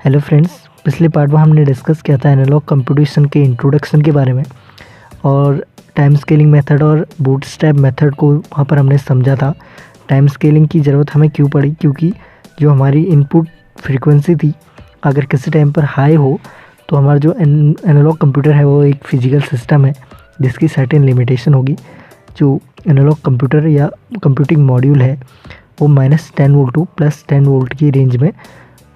Hello friends, पिछले part में हमने डिस्कस किया था एनालॉग कंप्यूटेशन के इंट्रोडक्शन के बारे में और टाइम स्केलिंग मेथड और बूटस्ट्रैप मेथड को वहाँ पर हमने समझा था। टाइम स्केलिंग की ज़रूरत हमें क्यों पड़ी, क्योंकि जो हमारी इनपुट फ्रीक्वेंसी थी अगर किसी टाइम पर हाई हो तो हमारा जो एनालॉग कंप्यूटर है वो एक फिजिकल सिस्टम है जिसकी सर्टेन लिमिटेशन होगी। जो एनालॉग कंप्यूटर या कंप्यूटिंग मॉड्यूल है वो -10 वोल्ट टू +10 वोल्ट की रेंज में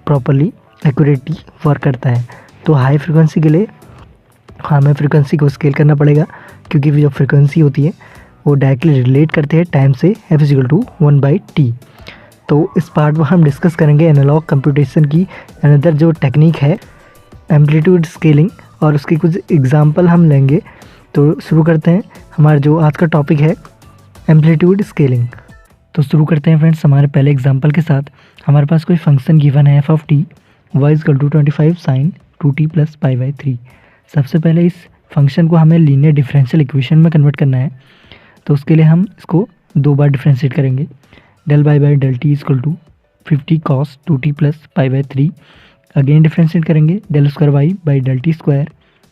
प्रॉपरली एक्यूरेटली वर्क करता है। तो हाई फ्रिक्वेंसी के लिए हमें फ्रिक्वेंसी को स्केल करना पड़ेगा, क्योंकि जो फ्रिक्वेंसी होती है वो डायरेक्टली रिलेट करते हैं टाइम से F=1/t। तो इस पार्ट में हम डिस्कस करेंगे एनालॉग कंप्यूटेशन की अनदर जो टेक्निक है एम्पलीट्यूड स्केलिंग, और उसके कुछ एग्जांपल हम लेंगे। तो शुरू करते हैं। हमारा जो आज का टॉपिक है एम्पलीट्यूड स्केलिंग। तो शुरू करते हैं फ्रेंड्स हमारे पहले एग्जांपल के साथ। हमारे पास कोई फंक्शन गिवन है f(t) y=25 sin 2t + π/3। सबसे पहले इस फंक्शन को हमें लीनियर डिफरेंशियल इक्वेशन में कन्वर्ट करना है। तो उसके लिए हम इसको दो बार डिफरेंशिएट करेंगे। del y/del t = 50 cos 2t + π/3। Again differentiate करेंगे del2y/del t²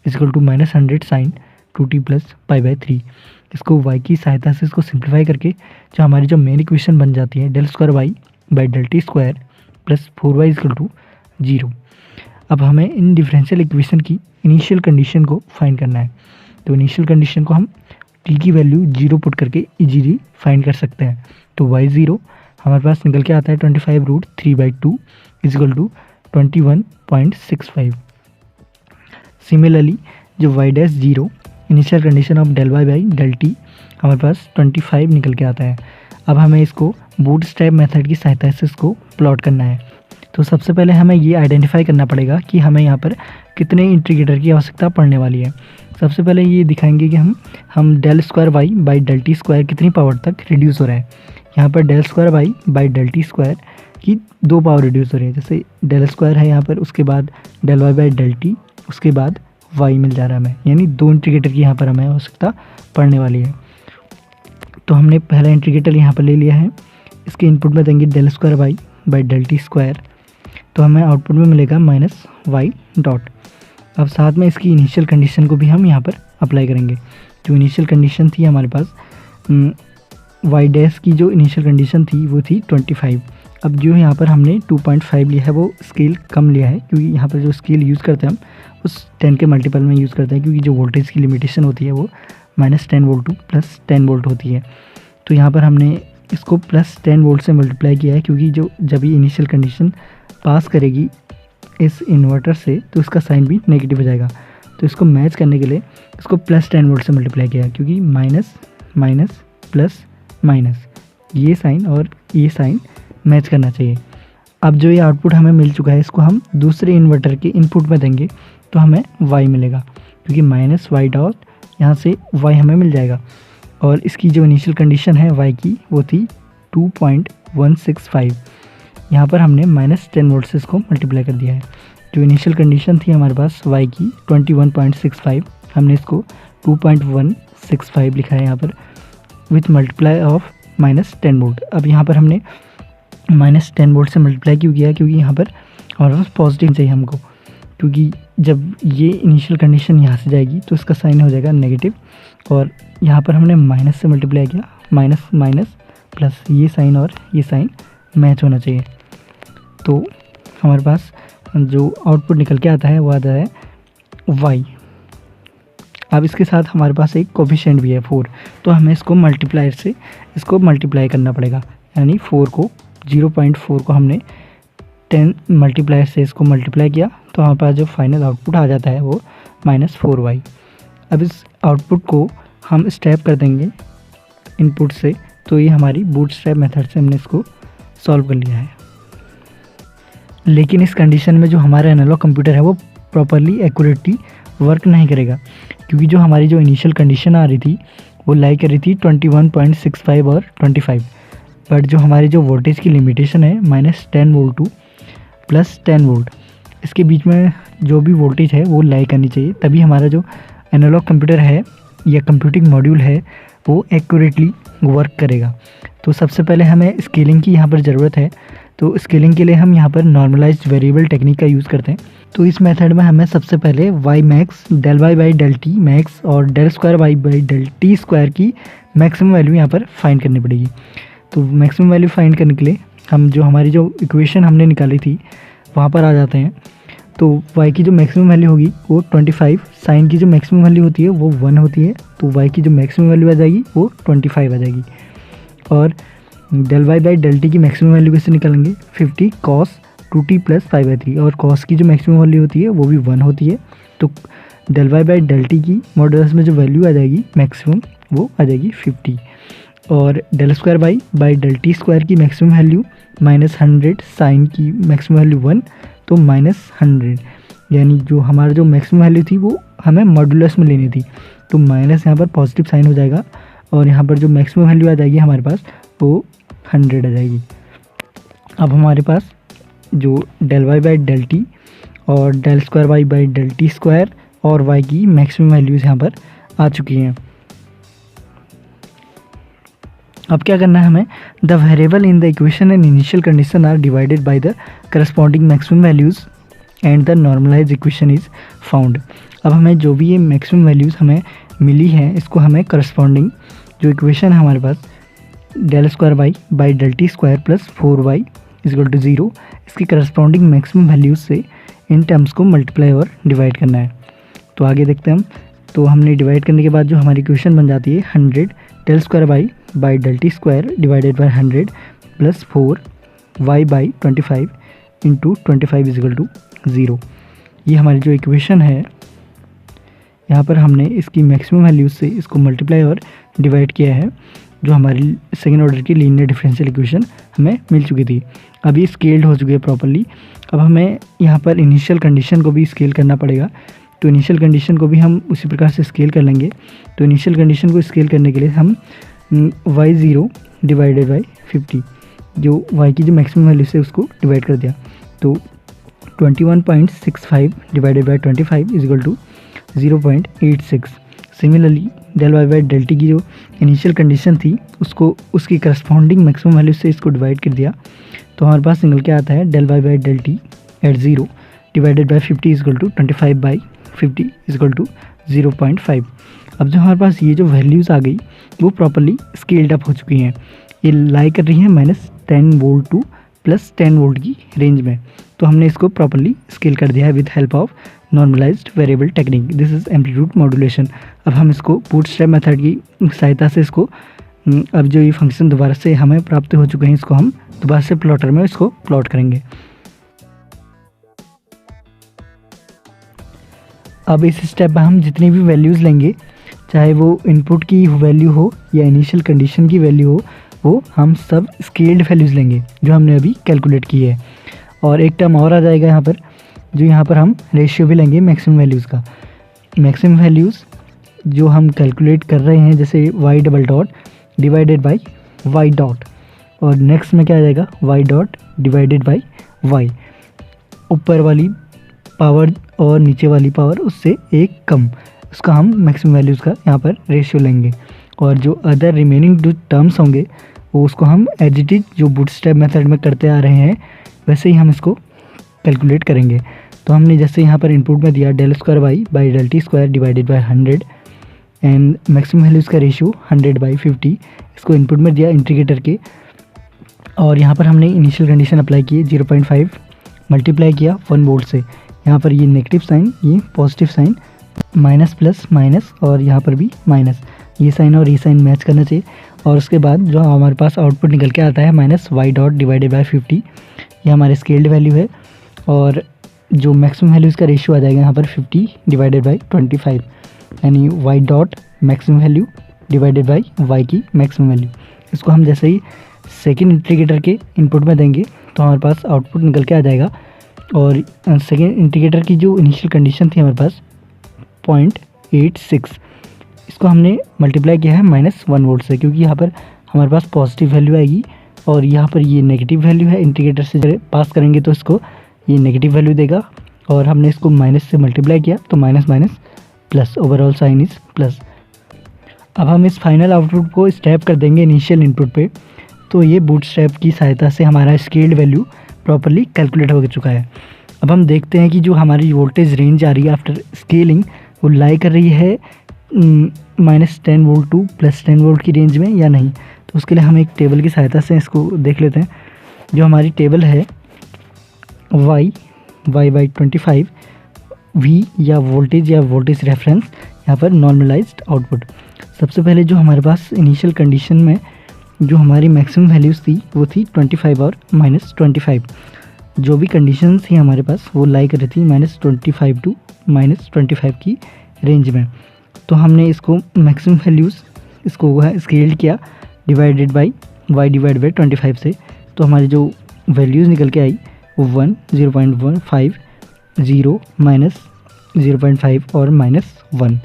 = -100 sin 2t + π/3। इसको y की सहायता से इसको सिंप्लीफाई करके जो हमारी जो मेन इक्वेशन बन जाती है del2y/del t² + 4y = 0। अब हमें इन डिफरेंशियल इक्वेशन की इनिशियल कंडीशन को फाइंड करना है। तो इनिशियल कंडीशन को हम t की वैल्यू 0 पुट करके इजीली फाइंड कर सकते हैं। तो y0 हमारे पास निकल के आता है 25√3/2 = 21.65। सिमिलरली जो y'0 initial condition of del y/del t हमारे पास 25 निकल के आता है। अब हमें इसको बूटस्ट्रैप मेथड की सहायता से इसको प्लॉट करना है। तो सबसे पहले हमें ये आइडेंटिफाई करना पड़ेगा कि हमें यहाँ पर कितने इंटीग्रेटर की आवश्यकता पड़ने वाली है। सबसे पहले ये दिखाएंगे कि हम del2y/del t² कितनी पावर तक रिड्यूस हो रहा है। यहाँ पर del2y/del t² की 2 पावर रिड्यूस हो रही है। जैसे del² है यहाँ पर, उसके बाद del y/del t, उसके बाद y मिल जा रहा है हमें, यानी 2 इंटीग्रेटर की यहाँ पर हमें आवश्यकता पड़ने वाली है। तो हमने पहला इंटीग्रेटर यहाँ पर ले लिया है। इसके इनपुट में देंगे del2y/del t²। तो हमें आउटपुट में मिलेगा -y. अब साथ में इसकी इनिशियल कंडीशन को भी हम यहाँ पर अप्लाई करेंगे। जो इनिशियल कंडीशन थी हमारे पास y' की जो इनिशियल कंडीशन थी वो थी 25। अब जो यहाँ पर हमने 2.5 लिया है वो स्केल कम लिया है, क्योंकि यहाँ पर जो स्केल यूज़ करते हैं हम उस 10 के मल्टीपल में यूज़ करते हैं, क्योंकि जो वोल्टेज की लिमिटेशन होती है वो -10 वोल्ट टू +10 वोल्ट होती है। तो यहाँ पर हमने इसको +10 वोल्ट से मल्टीप्लाई किया है, क्योंकि जो जब ये इनिशियल कंडीशन पास करेगी इस इन्वर्टर से तो इसका साइन भी नेगेटिव हो जाएगा। तो इसको मैच करने के लिए इसको +10 वोल्ट से मल्टीप्लाई किया, क्योंकि माइनस माइनस प्लस माइनस ये साइन और ये साइन मैच करना चाहिए। अब जो ये आउटपुट हमें मिल चुका है इसको हम दूसरे इन्वर्टर के इनपुट में देंगे तो हमें y मिलेगा, क्योंकि -y' यहाँ से y हमें मिल जाएगा। और इसकी जो इनिशियल कंडीशन है y की वो थी 2.165। यहाँ पर हमने -10 वोल्ट से इसको मल्टीप्लाई कर दिया है। जो इनिशियल कंडीशन थी हमारे पास y की 21.65, हमने इसको 2.165 लिखा है यहाँ पर विथ मल्टीप्लाई ऑफ -10 वोल्ट। अब यहाँ पर हमने -10 वोल्ट से मल्टीप्लाई क्यों किया, क्योंकि यहाँ पर हमारे पास पॉजिटिव चाहिए हमको, क्योंकि जब ये इनिशियल कंडीशन यहाँ से जाएगी तो इसका साइन हो जाएगा नेगेटिव। और यहाँ पर हमने माइनस से मल्टीप्लाई किया, माइनस माइनस प्लस ये साइन और ये साइन मैच होना चाहिए। तो हमारे पास जो आउटपुट निकल के आता है वो आता है y। अब इसके साथ हमारे पास एक कोफिशिएंट भी है 4, तो हमें इसको मल्टीप्लायर से इसको मल्टीप्लाई करना पड़ेगा। यानी 0.4 को हमने 10 मल्टीप्लायर से इसको मल्टीप्लाई किया, तो हमारे पास जो फाइनल आउटपुट आ जाता है वो -4y। अब इस आउटपुट को हम स्टेप कर देंगे इनपुट से। तो ये हमारी बूटस्ट्रैप मेथड से हमने इसको सॉल्व कर लिया है। लेकिन इस कंडीशन में जो हमारा एनालॉग कंप्यूटर है वो प्रॉपरली एक्यूरेटली वर्क नहीं करेगा, क्योंकि जो हमारी जो इनिशियल कंडीशन आ रही थी वो लाई कर रही थी 21.65 और 25। बट जो हमारी जो वोल्टेज की लिमिटेशन है -10 वोल्ट टू +10 वोल्ट, इसके बीच में जो भी वोल्टेज है वो लाई करनी चाहिए, तभी हमारा जो एनालॉग कंप्यूटर है या कंप्यूटिंग मॉड्यूल है वो एक्यूरेटली वर्क करेगा। तो सबसे पहले हमें स्केलिंग की यहाँ पर ज़रूरत है। तो स्केलिंग के लिए हम यहाँ पर नॉर्मलाइज्ड वेरिएबल टेक्निक का यूज़ करते हैं। तो इस मेथड में हमें सबसे पहले y max, del y by del t max और del square y by del t square की मैक्सिमम वैल्यू यहाँ पर फाइंड करनी पड़ेगी। तो मैक्सिमम वैल्यू फाइंड करने के लिए हम जो हमारी जो इक्वेशन हमने निकाली थी वहाँ पर आ जाते हैं। तो y की जो मैक्सिमम वैल्यू होगी वो 25, साइन की जो मैक्सिमम वैल्यू होती है वो 1 होती है, तो y की जो मैक्सिमम वैल्यू आ जाएगी वो 25 आ जाएगी। और del y by del t की मैक्सिमम वैल्यू कैसे निकालेंगे, 50 cos 2t प्लस 5/3, और cos की जो मैक्सिमम वैल्यू होती है वो भी 1 होती है। तो del y by del t की मॉडुलस में जो वैल्यू आ जाएगी मैक्सिमम वो आ जाएगी 50। और del square y by del t square की मैक्सिमम वैल्यू -100, साइन की मैक्सिमम वैल्यू 1, तो -100, यानी जो हमारा जो मैक्सिमम वैल्यू थी वो हमें मॉडुलस में लेनी थी, तो माइनस यहाँ पर पॉजिटिव साइन हो जाएगा और यहाँ पर जो मैक्सिमम वैल्यू आ जाएगी हमारे पास वो 100 आ जाएगी। अब हमारे पास जो del y by del t और del square y by del t square और वाई की मैक्सिमम वैल्यूज़ यहाँ पर आ चुकी हैं। अब क्या करना है हमें, the variable in the equation and initial condition are divided by the corresponding maximum values and the normalise equation is found. अब हमें जो भी ये मैक्सिमम वैल्यूज़ हमें मिली हैं इसको हमें करस्पॉन्डिंग जो इक्वेशन है हमारे पास del square y by del t square plus 4y equal to 0, इसकी करस्पॉन्डिंग मैक्सिमम वैल्यूज़ से इन टर्म्स को मल्टीप्लाई और डिवाइड करना है। तो आगे देखते हैं हम। तो हमने डिवाइड करने के बाद जो हमारी इक्वेशन बन जाती है 100 del square y by del t square divided by 100 plus 4y by 25 into 25 equal to 0। ये हमारी जो इक्वेशन है यहाँ पर हमने इसकी मैक्सिमम वैल्यूज से इसको मल्टीप्लाई और डिवाइड किया है, जो हमारी सेकेंड ऑर्डर की लीनियर डिफरेंशियल इक्वेशन हमें मिल चुकी थी। अब ये स्केल्ड हो चुकी है प्रॉपर्ली। अब हमें यहाँ पर इनिशियल कंडीशन को भी स्केल करना पड़ेगा, तो इनिशियल कंडीशन को भी हम उसी प्रकार से स्केल कर लेंगे। तो इनिशियल कंडीशन को स्केल करने के लिए हम y0 डिवाइडेड बाई 50, जो y की जो मैक्सिमम वैल्यू से उसको डिवाइड कर दिया, तो 21.65 divided by 25 is equal to 0.86। Similarly del y by del t की जो इनिशियल कंडीशन थी उसको उसकी करस्पॉन्डिंग मैक्सिमम वैल्यू से इसको डिवाइड कर दिया, तो हमारे पास निकल के आता है del y by del t at 0 divided by 50 is equal to 25 by 50 is equal to 0.5। अब जो हमारे पास ये जो वैल्यूज़ आ गई वो प्रॉपर्ली स्केल्ड अप हो चुकी हैं। ये लाई कर रही हैं -10 वोल्ट टू +10 वोल्ट की रेंज में, तो हमने इसको प्रॉपर्ली स्केल कर दिया है with help of normalised variable technique. This is amplitude modulation. अब हम इसको बूटस्ट्रैप मेथड की सहायता से इसको अब जो ये फंक्शन दोबारा से हमें प्राप्त हो चुके हैं इसको हम दोबारा से प्लॉटर में इसको प्लॉट करेंगे। अब इस स्टेप में हम जितनी भी वैल्यूज़ लेंगे, चाहे वो इनपुट की वैल्यू हो या इनिशियल कंडीशन की वैल्यू हो, वो हम सब स्केल्ड वैल्यूज़ लेंगे जो हमने अभी कैलकुलेट की है। और एक टर्म और आ जाएगा यहाँ पर, जो यहाँ पर हम रेशियो भी लेंगे मैक्सिमम वैल्यूज़ का। मैक्सिमम वैल्यूज़ जो हम कैलकुलेट कर रहे हैं जैसे y double dot divided by y dot, और नेक्स्ट में क्या आ जाएगा y dot divided by y, ऊपर वाली पावर और नीचे वाली पावर उससे एक कम, उसका हम मैक्सिमम वैल्यूज़ का यहाँ पर रेशियो लेंगे। और जो अदर रिमेनिंग जो टर्म्स होंगे वो उसको हम एज इट इज जो बूटस्ट्रैप मेथड में करते आ रहे हैं वैसे ही हम इसको कैलकुलेट करेंगे। तो हमने जैसे यहाँ पर इनपुट में दिया del square y by del t square divided by 100 and maximum values का रेशियो 100 बाई 50, इसको इनपुट में दिया इंटीग्रेटर के, और यहाँ पर हमने इनिशियल कंडीशन अप्लाई की 0.5 मल्टीप्लाई किया 1 वोल्ट से। यहाँ पर ये नेगेटिव साइन, ये positive sign, minus plus minus, और यहाँ पर भी माइनस, ये साइन और ये साइन मैच करना चाहिए। और उसके बाद जो हमारे पास आउटपुट निकल के आता है -y डॉट डिवाइडेड बाई 50, ये हमारे स्केल्ड वैल्यू है। और जो मैक्सिमम वैल्यूज़ का रेशियो आ जाएगा यहाँ पर 50 डिवाइडेड बाई 25, यानी y dot maximum value divided by y की मैक्सिमम वैल्यू। इसको हम जैसे ही सेकेंड इंटीग्रेटर के इनपुट में देंगे तो हमारे पास आउटपुट निकल के आ जाएगा। और सेकेंड इंटीग्रेटर की जो इनिशियल कंडीशन थी हमारे पास 0.86, इसको हमने मल्टीप्लाई किया है -1 वोल्ट से, क्योंकि यहाँ पर हमारे पास पॉजिटिव वैल्यू आएगी और यहाँ पर ये नेगेटिव वैल्यू है। इंटीग्रेटर से जब पास करेंगे तो इसको ये नेगेटिव वैल्यू देगा, और हमने इसको माइनस से मल्टीप्लाई किया तो minus minus plus, overall sign is plus. अब हम इस फाइनल आउटपुट को स्टेप कर देंगे इनिशियल इनपुट पे, तो ये बूटस्ट्रैप की सहायता से हमारा स्केल्ड वैल्यू प्रॉपरली कैलकुलेट हो चुका है। अब हम देखते हैं कि जो हमारी वोल्टेज रेंज आ रही है आफ्टर स्केलिंग वो लाई कर रही है -10 वोल्ट टू +10 वोल्ट की रेंज में या नहीं। तो उसके लिए हम एक टेबल की सहायता से इसको देख लेते हैं। जो हमारी टेबल है y बाई 25 v या वोल्टेज रेफरेंस, यहाँ पर नॉर्मलाइज्ड आउटपुट। सबसे पहले जो हमारे पास इनिशियल कंडीशन में जो हमारी मैक्सिमम वैल्यूज़ थी वो थी 25 और -25। जो भी कंडीशन थी हमारे पास वो लाई कर रही थी -25 टू -25 की रेंज में। तो हमने इसको मैक्सिमम वैल्यूज़ इसको स्केल्ड किया divided by y divide by 25 से। तो हमारी जो वैल्यूज़ निकल के आई वो 1, 0.15, 0, -0.5 और -1।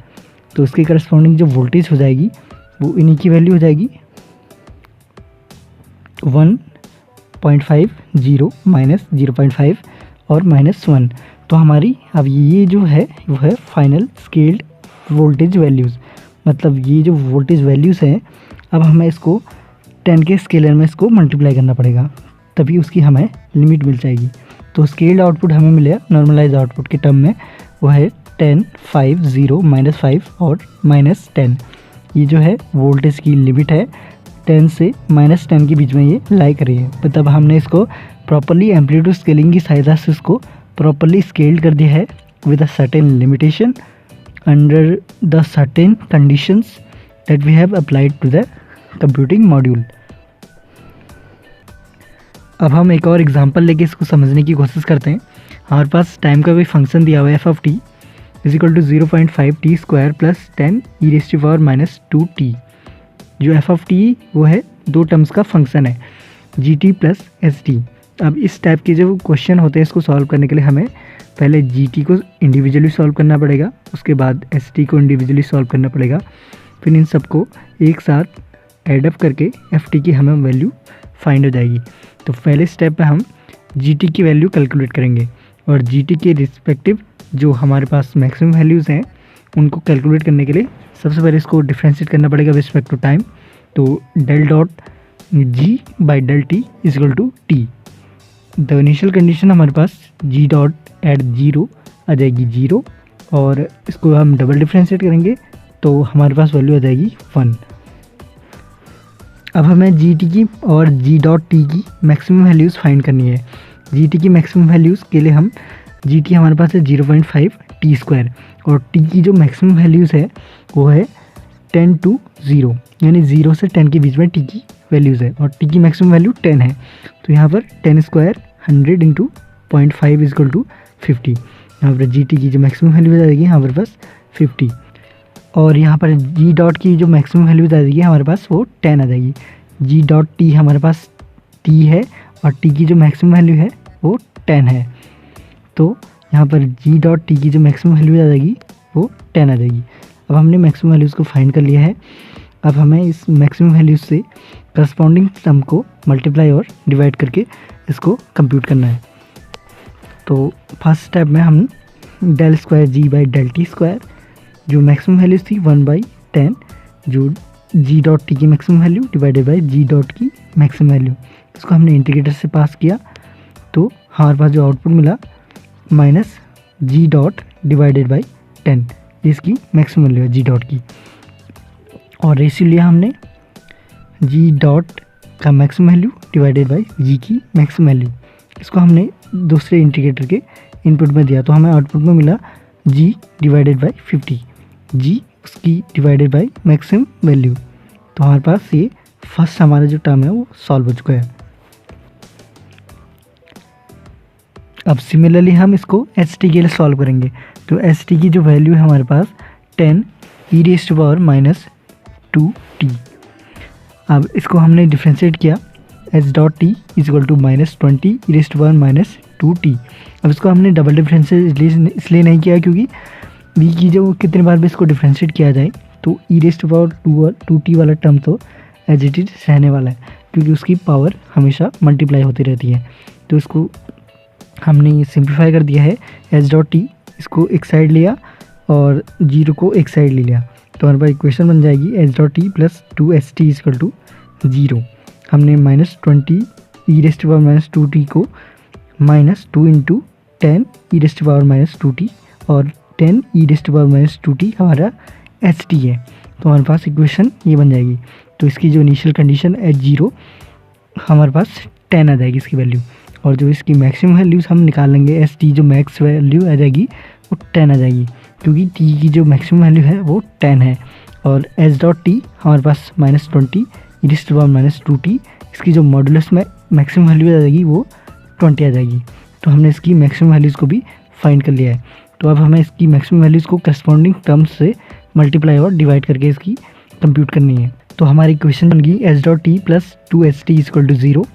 तो इसके करस्पॉन्डिंग जो वोल्टेज हो जाएगी वो इन्हीं की वैल्यू हो जाएगी 1.5, 0, -0.5 और -1। तो हमारी अब ये जो है वो है फाइनल स्केल्ड वोल्टेज वैल्यूज़। मतलब ये जो वोल्टेज वैल्यूज़ हैं अब हमें इसको 10 के स्केलर में इसको मल्टीप्लाई करना पड़ेगा, तभी उसकी हमें लिमिट मिल जाएगी। तो स्केल्ड आउटपुट हमें मिलेगा नॉर्मलाइज आउटपुट के टर्म में, वो है 10, 5, 0, -5 और -10। ये जो है वोल्टेज की लिमिट है 10 से -10 के बीच में ये लाई कर रही है। मतलब हमने इसको प्रॉपरली एम्पलीट्यूड स्केलिंग की सहायता से इसको प्रॉपरली स्केल्ड कर दिया है with a certain limitation under the certain conditions that we have applied to the computing module. अब हम एक और एग्जांपल लेके इसको समझने की कोशिश करते हैं। हमारे पास टाइम का कोई फंक्शन दिया हुआ है f(t) = 0.5t² + 10 e⁻² -2t। जो f(t) वो है दो टर्म्स का फंक्शन है gt + st। अब इस टाइप के जो क्वेश्चन होते हैं इसको सॉल्व करने के लिए हमें पहले gt को इंडिविजुअली सॉल्व करना पड़ेगा, उसके बाद st को इंडिविजुअली सॉल्व करना पड़ेगा, फिर इन सबको एक साथ एडअप करके ft की हमें वैल्यू फाइंड हो जाएगी। तो पहले स्टेप में हम gt की वैल्यू कैलकुलेट करेंगे और gt के रिस्पेक्टिव जो हमारे पास मैक्सिमम वैल्यूज़ हैं उनको कैलकुलेट करने के लिए सबसे पहले इसको डिफ्रेंशिएट करना पड़ेगा रिस्पेक्ट टू टाइम। तो del dot g by del t = t। The initial condition हमारे पास g डॉट एट 0 आ जाएगी 0 और इसको हम डबल डिफ्रेंशिएट करेंगे तो हमारे पास वैल्यू आ जाएगी 1। अब हमें gt की और g डॉट t की मैक्सिमम वैल्यूज़ फाइंड करनी है। gt की मैक्सिमम वैल्यूज़ के लिए हम gt हमारे पास है 0.5 t² और t की जो मैक्सिमम वैल्यूज़ है वो है 10 to 0, यानी 0 से 10 के बीच में t की वैल्यूज़ है और t की मैक्सिमम वैल्यू 10 है। तो यहाँ पर 10² 100 × 0.5 = 50। यहाँ पर gt की जो मैक्सिमम वैल्यू आ जाएगी यहाँ पर बस 50 और यहाँ पर g डॉट की जो मैक्सिमम वैल्यू आ जाएगी हमारे पास वो 10 आ जाएगी। g डॉट t हमारे पास t है और t की जो मैक्सिमम वैल्यू है वो 10 है। तो यहाँ पर g डॉट t की जो मैक्सिमम वैल्यू आ जाएगी वो 10 आ जाएगी। अब हमने मैक्सिमम वैल्यूज़ को फाइंड कर लिया है। अब हमें इस मैक्सिमम वैल्यूज़ से करस्पॉन्डिंग सम को मल्टीप्लाई और डिवाइड करके इसको कंप्यूट करना है। तो फर्स्ट स्टेप में हम del² g by del t² जो मैक्सिमम वैल्यूज़ थी 1/10 जो g डॉट t की maximum value divided by g dot की मैक्सिमम वैल्यू, इसको हमने इंटीग्रेटर से पास किया तो हमारे पास जो आउटपुट मिला -g डॉट डिवाइडेड बाई 10, इसकी मैक्सिमम वैल्यू है g डॉट की। और रेशियो लिया हमने g डॉट का maximum value divided by g की मैक्सिमम वैल्यू, इसको हमने दूसरे इंटीग्रेटर के इनपुट में दिया तो हमें आउटपुट में मिला g डिवाइडेड बाई 50, g उसकी डिवाइडेड बाई मैक्सिमम वैल्यू। तो हमारे पास ये फर्स्ट हमारा जो टर्म है वो सॉल्व हो चुका है। अब सिमिलरली हम इसको st के लिए सॉल्व करेंगे। तो st की जो वैल्यू है हमारे पास 10 e⁻²2t। अब इसको हमने डिफ्रेंशिएट किया h डॉट t = -20 e⁻²2t। अब इसको हमने डबल डिफ्रेंशिएट इसलिए नहीं किया क्योंकि v की जो कितने बार भी इसको डिफ्रेंशिएट किया जाए तो e⁻²2t वाला टर्म तो एज इट इज रहने वाला है क्योंकि उसकी पावर हमेशा मल्टीप्लाई होती रहती है। तो इसको हमने सिंप्लीफाई कर दिया है h डॉट t, इसको एक साइड लिया और 0 को एक साइड ले लिया तो हमारे पास इक्वेशन बन जाएगी h डॉट t + 2st = 0। हमने -20 e⁻²t को -2 इंटू 10 e⁻²t और 10 e⁻²t हमारा ht है। तो हमारे पास इक्वेशन ये बन जाएगी। तो इसकी जो इनिशियल कंडीशन h0 हमारे पास 10 आ जाएगी इसकी वैल्यू, और जो इसकी मैक्सिमम वैल्यूज़ हम निकाल लेंगे st जो मैक्स वैल्यू आ जाएगी वो 10 आ जाएगी, क्योंकि t की जो मैक्सिमम वैल्यू है वो 10 है। और h.t हमारे पास -20 e⁻²t, इसकी जो मॉडुलस में मैक्सिमम वैल्यू आ जाएगी वो 20 आ जाएगी। तो हमने इसकी मैक्सिमम वैल्यूज़ को भी फाइंड कर लिया है। तो अब हमें इसकी मैक्सिमम वैल्यूज़ को करस्पॉन्डिंग टर्म्स से मल्टीप्लाई और डिवाइड करके इसकी कंप्यूट करनी है। तो हमारी इक्वेशन बन गई h.t + 2ht = 0।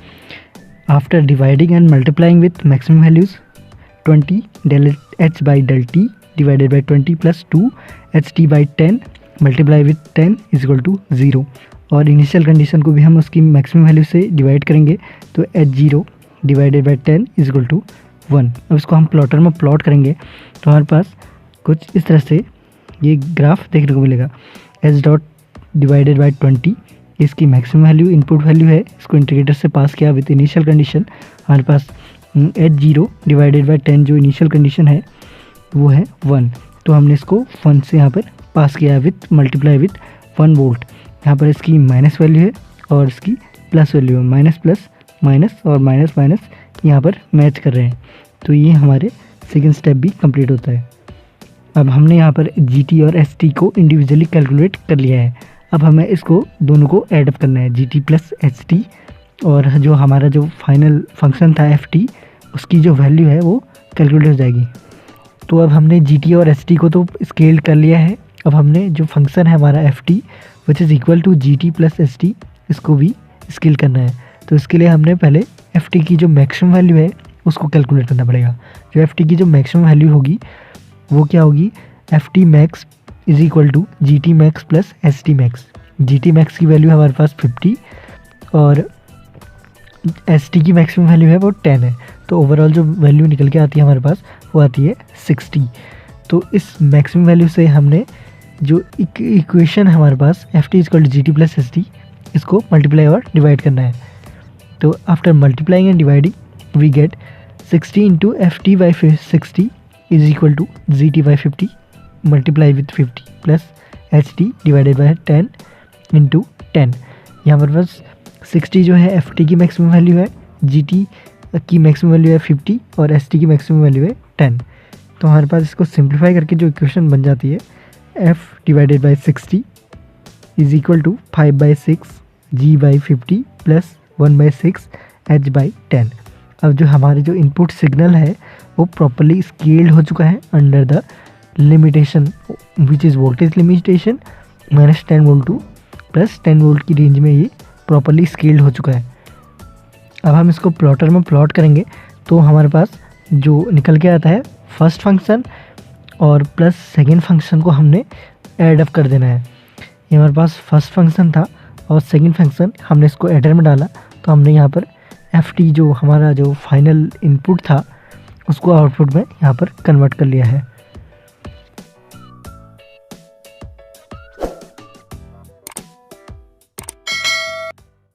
After dividing and multiplying with maximum values 20 ∂h/∂t divided by 20 + 2ht/10 multiply with 10 = 0। और इनिशियल कंडीशन को भी हम उसकी मैक्सिमम वैल्यू से डिवाइड करेंगे, तो h0 डिवाइडेड बाई 10 = 1। अब इसको हम प्लॉटर में प्लॉट करेंगे तो हमारे पास कुछ इस तरह से ये ग्राफ देखने को मिलेगा। h. डिवाइडेड बाई 20 इसकी मैक्सिमम वैल्यू इनपुट वैल्यू है, इसको इंटीग्रेटर से पास किया विथ इनिशियल कंडीशन। हमारे पास h0 डिवाइडेड बाई 10 जो इनिशियल कंडीशन है वो है 1। तो हमने इसको 1 से यहाँ पर पास किया विथ मल्टीप्लाई विथ 1 वोल्ट। यहाँ पर इसकी माइनस वैल्यू है और इसकी प्लस वैल्यू है, माइनस प्लस माइनस और माइनस माइनस यहाँ पर मैच कर रहे हैं। तो ये हमारे सेकेंड स्टेप भी कंप्लीट होता है। अब हमने यहाँ पर GT और ST को इंडिविजुअली कैलकुलेट कर लिया है। अब हमें इसको दोनों को ऐड अप करना है, GT + HT, और जो हमारा जो फाइनल फंक्शन था FT उसकी जो वैल्यू है वो कैलकुलेट हो जाएगी। तो अब हमने GT और ST को तो स्केल कर लिया है। अब हमने जो फंक्शन है हमारा FT which is equal to GT + ST इसको भी स्केल करना है। तो इसके लिए हमने पहले FT की जो मैक्सिमम वैल्यू है उसको कैलकुलेट करना पड़ेगा। जो FT की जो मैक्सिमम वैल्यू होगी वो क्या होगी, FT max is equal to GT max + ST max। GT max की वैल्यू हमारे पास 50 और ST की मैक्सिमम वैल्यू है वो 10 है। तो ओवरऑल जो वैल्यू निकल के आती है हमारे पास वो आती है 60। तो इस मैक्सिमम वैल्यू से हमने जो इक्वेशन है हमारे पास FT = GT + ST इसको मल्टीप्लाई और डिवाइड करना है। तो after multiplying and dividing we get 60 into FT/60 is equal to GT/50 multiply with 50 plus HT divided by 10 into 10। यहाँ पर बस 60 जो है FT की मैक्सिमम वैल्यू है, GT की मैक्सिमम वैल्यू है 50 और ST की मैक्सिमम वैल्यू है 10। तो हमारे पास इसको सिंप्लीफाई करके जो इक्वेशन बन जाती है F divided by 60 is equal to 5/6 G/50 plus 1/6 H/10। अब जो हमारे जो इनपुट सिग्नल है वो प्रॉपरली स्केल्ड हो चुका है under the limitation which is voltage limitation -10 volt to +10 volt की रेंज में ये प्रॉपरली स्केल्ड हो चुका है। अब हम इसको प्लॉटर में प्लॉट करेंगे तो हमारे पास जो निकल के आता है फर्स्ट फंक्शन और प्लस सेकेंड फंक्शन को हमने ऐड अप कर देना है। ये हमारे पास फर्स्ट फंक्शन था और सेकेंड फंक्शन हमने इसको एडर में डाला, तो हमने यहाँ पर FT जो हमारा जो फाइनल इनपुट था उसको आउटपुट में यहाँ पर कन्वर्ट कर लिया है।